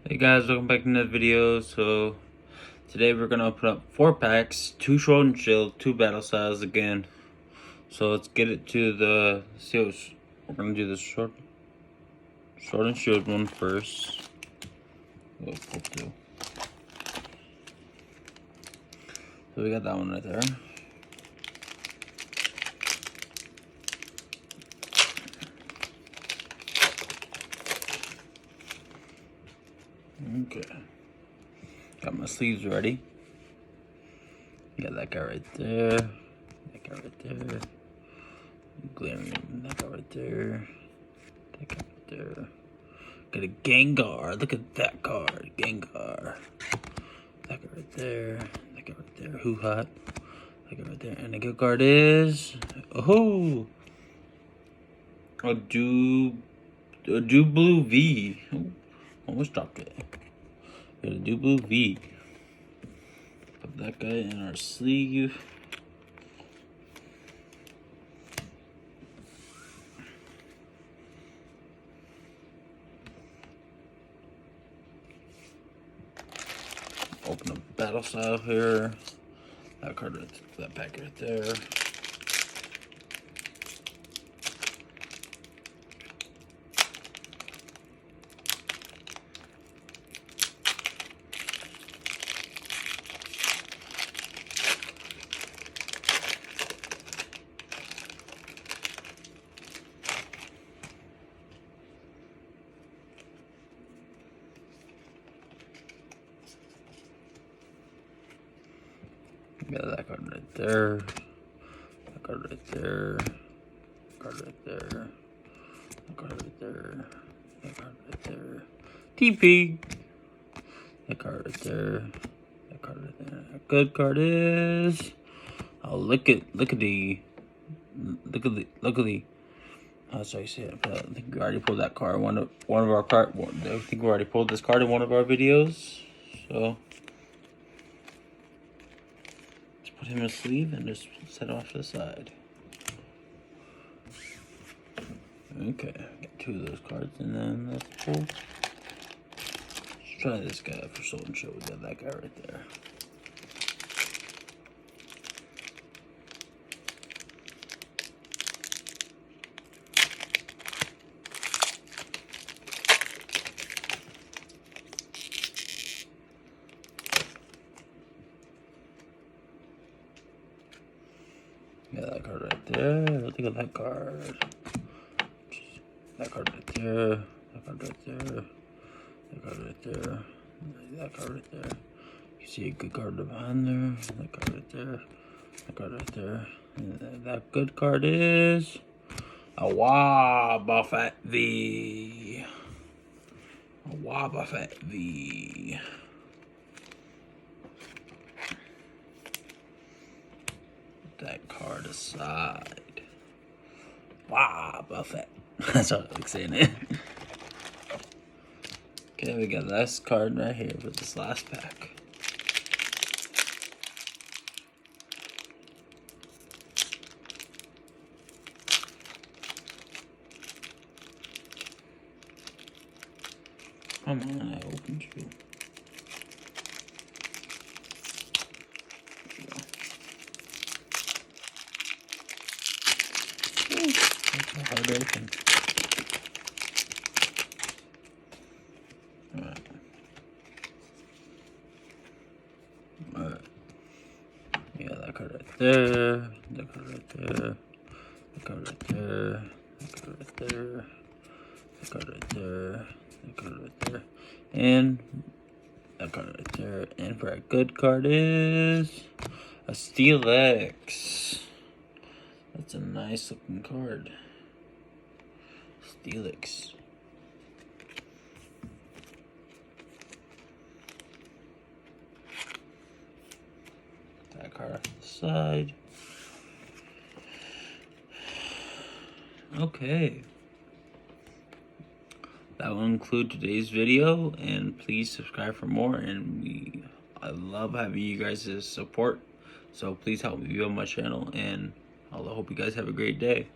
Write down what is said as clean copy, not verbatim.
Hey guys, welcome back to another video. So today we're gonna open up 4 packs, 2 Sword and Shield, 2 Battle Styles again. So let's get it to the we're gonna do the Sword and Shield one first. We'll pull 2. So we got that one right there. Okay. Got my sleeves ready. Got that guy right there. That guy right there. Glaring. That guy right there. That guy right there. Got a Gengar. Look at that card. Gengar. That guy right there. That guy right there. Who hot? That guy right there. And the good card is a Blue V. Oh, almost dropped it. Got a Blue V. Put that guy in our sleeve. Open a battle style here. That card right there, that pack right there. Got that card right there. That card right there. That card right there. That card right there. That card right there. TP. That card right there. That card right there. A good card is. Oh, look at the. Oh, sorry, say it. I think we already pulled that card. One of our card. I think we already pulled this card in one of our videos. So. Put him in a sleeve and just set it off to the side. Okay, got 2 of those cards, and then let's pull. Let's try this guy for Sword and Shield. We got that guy right there. Got that card right there. Look at that card. That card right there. That card right there. That card right there. That card right there. You see a good card behind there. That card right there. That card right there. And that good card is a Wobbuffet V. A Wobbuffet V. Put that card aside. Wobbuffet. That's how I like saying it. Okay, we got this card right here for this last pack. Come on, I opened you. That's a hard open. Alright. Yeah, that card right there. That card right there. That card right there. That card right there. That card right there. That card right there. And that card right there. And for a good card is a Steelix. That's a nice looking card. Steelix. That card off the side. Okay. That will include today's video, and please subscribe for more. And I love having you guys' support, so please help me build my channel, and I hope you guys have a great day.